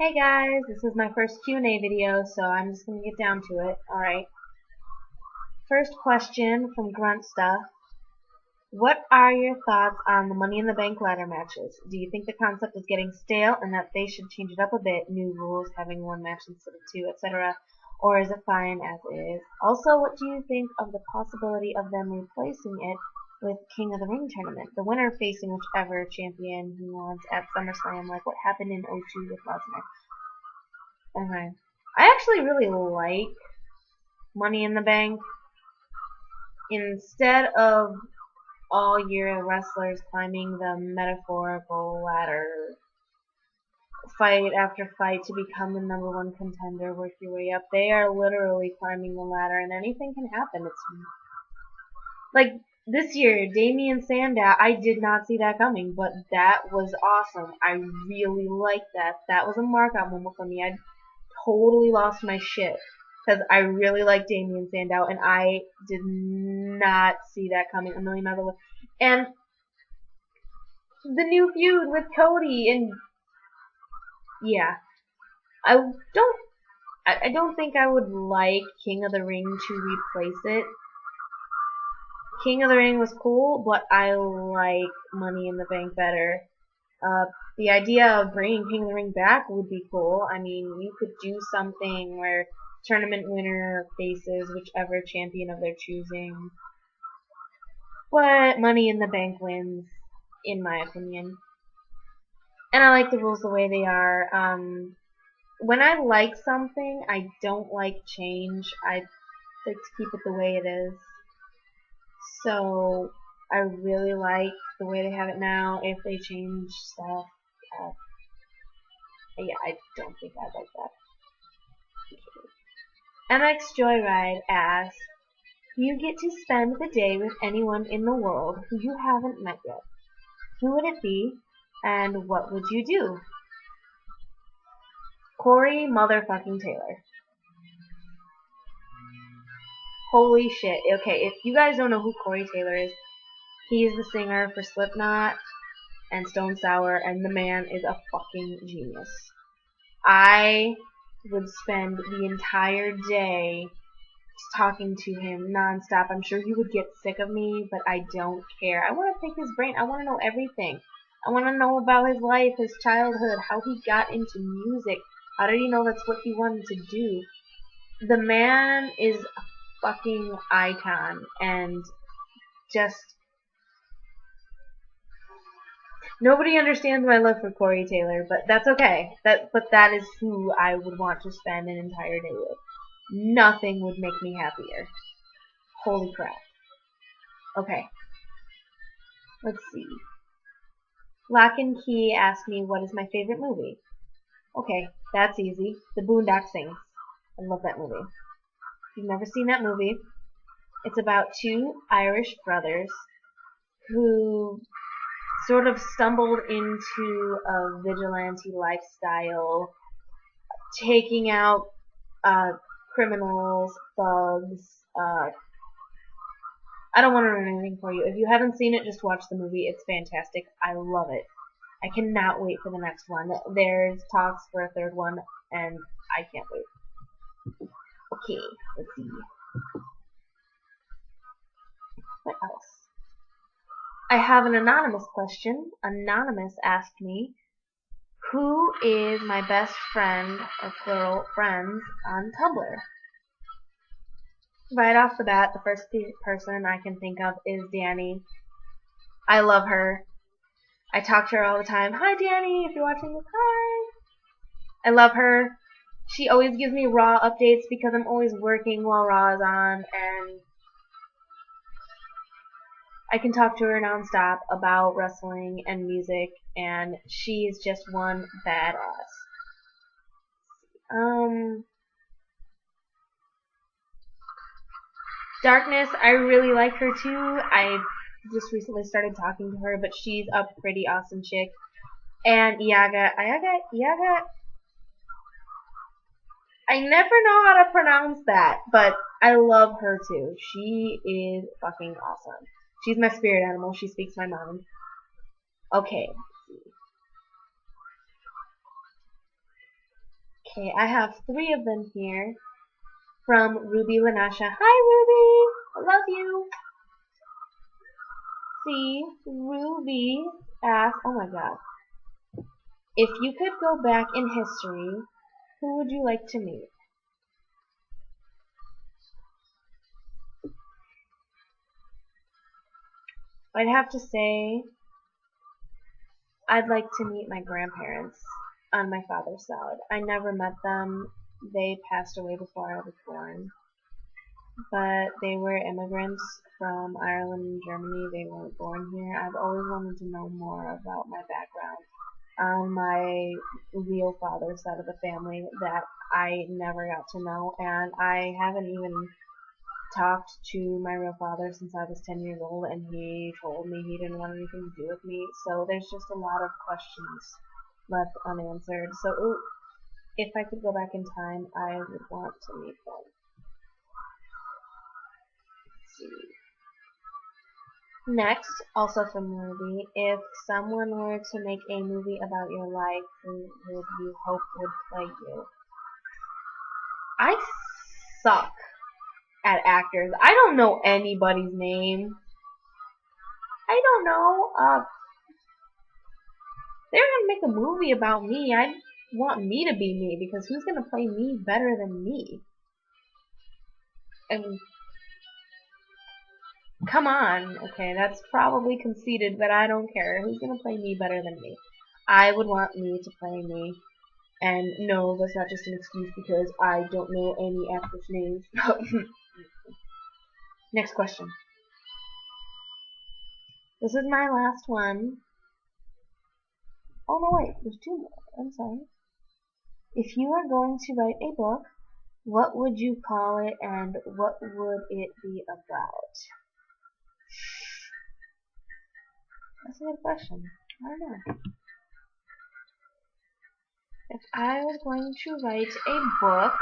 Hey guys, this is my first Q&A video, so I'm just gonna get down to it. Alright. First question from Grunt Stuff. What are your thoughts on the Money in the Bank ladder matches? Do you think the concept is getting stale and that they should change it up a bit, new rules, having one match instead of two, etc.? Or is it fine as is? Also, what do you think of the possibility of them replacing it with King of the Ring tournament? The winner facing whichever champion he wants at SummerSlam, like what happened in '02 with Lesnar. Okay. I actually really like Money in the Bank. Instead of all year wrestlers climbing the metaphorical ladder, fight after fight to become the number one contender, work your way up, they are literally climbing the ladder and anything can happen. It's like this year, Damian Sandow, I did not see that coming, but that was awesome. I really liked that. That was a markout moment for me. I totally lost my shit because I really like Damian Sandow and I did not see that coming a million other ways. And the new feud with Cody and yeah, I don't I don't think I would like King of the Ring to replace it. King of the Ring was cool, but I like Money in the Bank better. Uh, the idea of bringing King of the Ring back would be cool. I mean, you could do something where tournament winner faces whichever champion of their choosing. But Money in the Bank wins, in my opinion. And I like the rules the way they are. When I like something, I don't like change. I like to keep it the way it is. So I really like the way they have it now. If they change stuff, uh, yeah, I don't think I'd like that. MX Joyride asks, you get to spend the day with anyone in the world who you haven't met yet. Who would it be, and what would you do? Corey motherfucking Taylor. Holy shit. Okay, if you guys don't know who Corey Taylor is, he's the singer for Slipknot and Stone Sour, and the man is a fucking genius. I would spend the entire day just talking to him nonstop. I'm sure he would get sick of me, but I don't care. I want to pick his brain. I want to know everything. I want to know about his life, his childhood, how he got into music. How did he know that's what he wanted to do? The man is a fucking icon, and just nobody understands my love for Corey Taylor, but that's okay. But that is who I would want to spend an entire day with. Nothing would make me happier. Holy crap. Okay. Let's see. Lock and Key asked me what is my favorite movie. Okay, that's easy. The Boondock Saints. I love that movie. If you've never seen that movie, it's about two Irish brothers who sort of stumbled into a vigilante lifestyle, taking out criminals, thugs. I don't want to ruin anything for you. If you haven't seen it, just watch the movie. It's fantastic. I love it. I cannot wait for the next one. There's talks for a third one, and I can't wait. Okay, let's see. What else? I have an anonymous question. Anonymous asked me, who is my best friend, or plural, friends, on Tumblr? Right off the bat, the first person I can think of is Danny. I love her. I talk to her all the time. Hi, Danny, if you're watching this, hi. I love her. She always gives me Raw updates because I'm always working while Raw is on, and I can talk to her nonstop about wrestling and music, and she's just one badass. Darkness, I really like her too. I just recently started talking to her, but she's a pretty awesome chick. And Iaga, I never know how to pronounce that, but I love her too. She is fucking awesome. She's my spirit animal. She speaks my mind. Okay. Okay, I have 3 of them here from Ruby Lanasha. Hi, Ruby! I love you! See, Ruby asked, oh my god, if you could go back in history, who would you like to meet? I'd have to say I'd like to meet my grandparents on my father's side. I never met them. They passed away before I was born. But they were immigrants from Ireland and Germany. They weren't born here. I've always wanted to know more about my background on my real father's side of the family that I never got to know, and I haven't even talked to my real father since I was 10 years old, and he told me he didn't want anything to do with me, so there's just a lot of questions left unanswered. So if I could go back in time, I would want to meet them. Let's see. Next, also from Ruby, if someone were to make a movie about your life, who would you hope would play you? I suck at actors. I don't know anybody's name. I don't know. They're gonna make a movie about me. I want me to be me, because who's gonna play me better than me? And come on, okay, that's probably conceited, but I don't care. Who's gonna play me better than me? I would want me to play me. And no, that's not just an excuse because I don't know any actors' names. Next question. This is my last one. Oh no, wait, there's 2 more. I'm sorry. If you were going to write a book, what would you call it and what would it be about? That's a good question. I don't know. If I was going to write a book,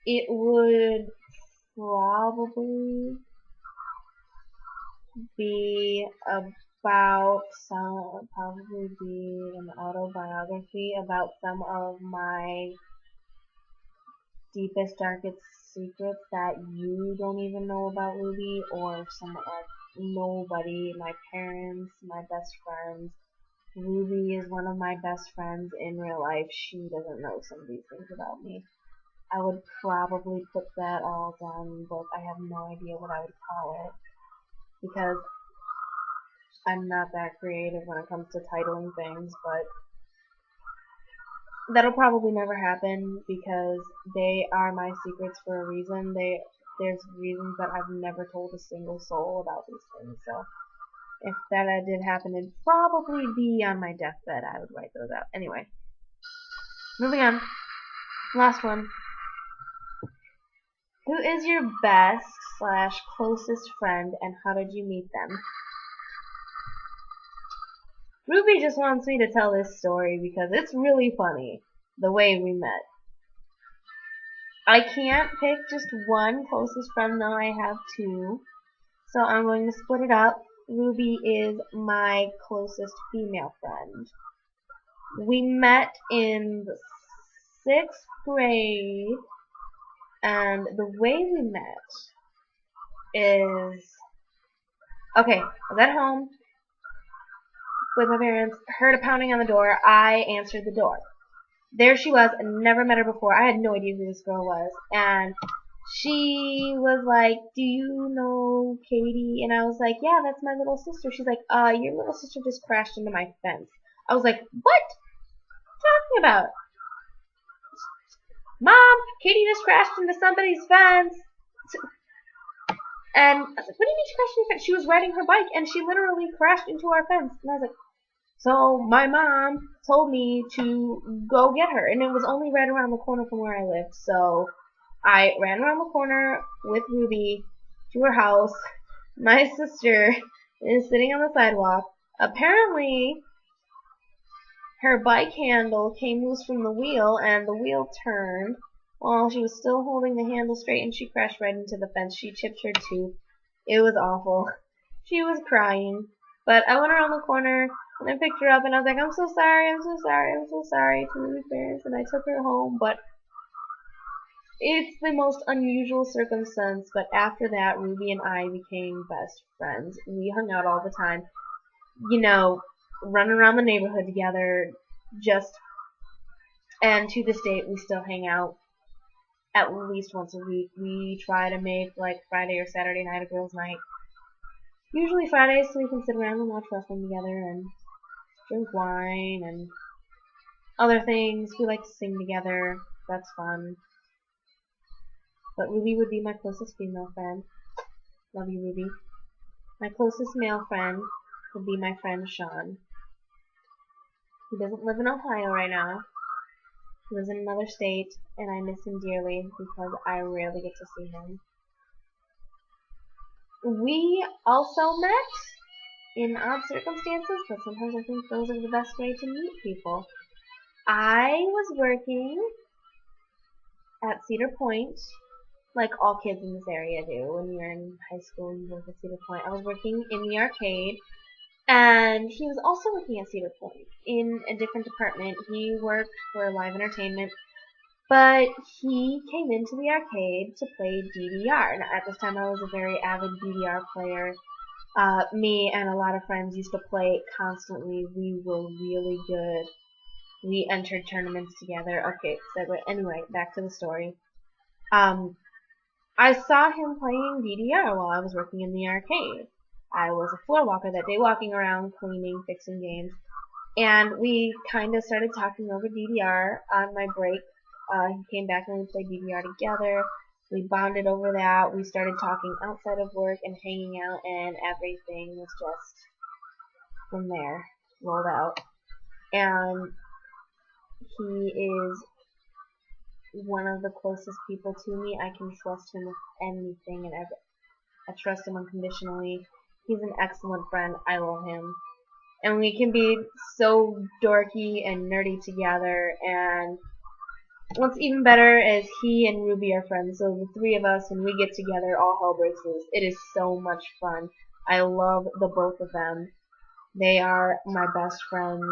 it would probably be probably be an autobiography about some of my deepest, darkest secrets that you don't even know about Ruby, or some of nobody, my parents, my best friends. Ruby is one of my best friends in real life. She doesn't know some of these things about me. I would probably put that all down in a book. I have no idea what I would call it, because I'm not that creative when it comes to titling things, but that'll probably never happen because they are my secrets for a reason. There's reasons that I've never told a single soul about these things, so if that did happen, it'd probably be on my deathbed. I would write those out. Anyway, moving on. Last one. Who is your best / closest friend, and how did you meet them? Ruby just wants me to tell this story because it's really funny, the way we met. I can't pick just one closest friend, though I have 2, so I'm going to split it up. Ruby is my closest female friend. We met in the 6th grade, and the way we met is, okay, I was at home with my parents, heard a pounding on the door, I answered the door. There she was, never met her before, I had no idea who this girl was, and she was like, do you know Katie? And I was like, yeah, that's my little sister. She's like, your little sister just crashed into my fence. I was like, what? What are you talking about? Mom, Katie just crashed into somebody's fence. And I was like, what do you mean she crashed into your fence? She was riding her bike and she literally crashed into our fence. And I was like, so my mom told me to go get her. And it was only right around the corner from where I lived. So I ran around the corner with Ruby to her house. My sister is sitting on the sidewalk. Apparently, her bike handle came loose from the wheel, and the wheel turned while she was still holding the handle straight, and she crashed right into the fence. She chipped her tooth. It was awful. She was crying. But I went around the corner and I picked her up and I was like, I'm so sorry, I'm so sorry, I'm so sorry to Ruby's parents, and I took her home, but it's the most unusual circumstance, but after that, Ruby and I became best friends. We hung out all the time, you know, running around the neighborhood together, and to this date, we still hang out at least once a week. We try to make, like, Friday or Saturday night a girls' night. Usually Fridays, so we can sit around and watch wrestling together and drink wine and other things. We like to sing together. That's fun. But Ruby would be my closest female friend. Love you, Ruby. My closest male friend would be my friend Sean. He doesn't live in Ohio right now. He lives in another state, and I miss him dearly because I rarely get to see him. We also met in odd circumstances, but sometimes I think those are the best way to meet people. I was working at Cedar Point, like all kids in this area do. When you're in high school, you work at Cedar Point. I was working in the arcade, and he was also working at Cedar Point in a different department. He worked for live entertainment, but he came into the arcade to play DDR. Now, at this time, I was a very avid DDR player. Me and a lot of friends used to play it constantly. We were really good. We entered tournaments together. Okay, segue. Anyway, back to the story. I saw him playing DDR while I was working in the arcade. I was a floor walker that day, walking around, cleaning, fixing games, and we kind of started talking over DDR on my break. He came back and we played DDR together. We bonded over that. We started talking outside of work and hanging out, and everything was just from there rolled out. And he is one of the closest people to me. I can trust him with anything and everything. I trust him unconditionally. He's an excellent friend. I love him. And we can be so dorky and nerdy together. And what's even better is he and Ruby are friends. So the three of us, when we get together, all hell breaks loose. It is so much fun. I love the both of them. They are my best friends.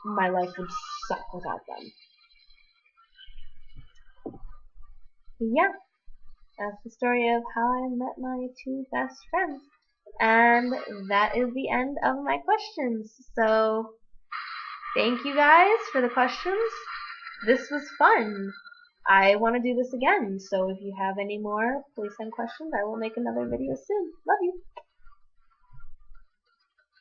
My life would suck without them. Yeah. That's the story of how I met my two best friends. And that is the end of my questions. So, thank you guys for the questions. This was fun. I want to do this again. So if you have any more, please send questions. I will make another video soon. Love you.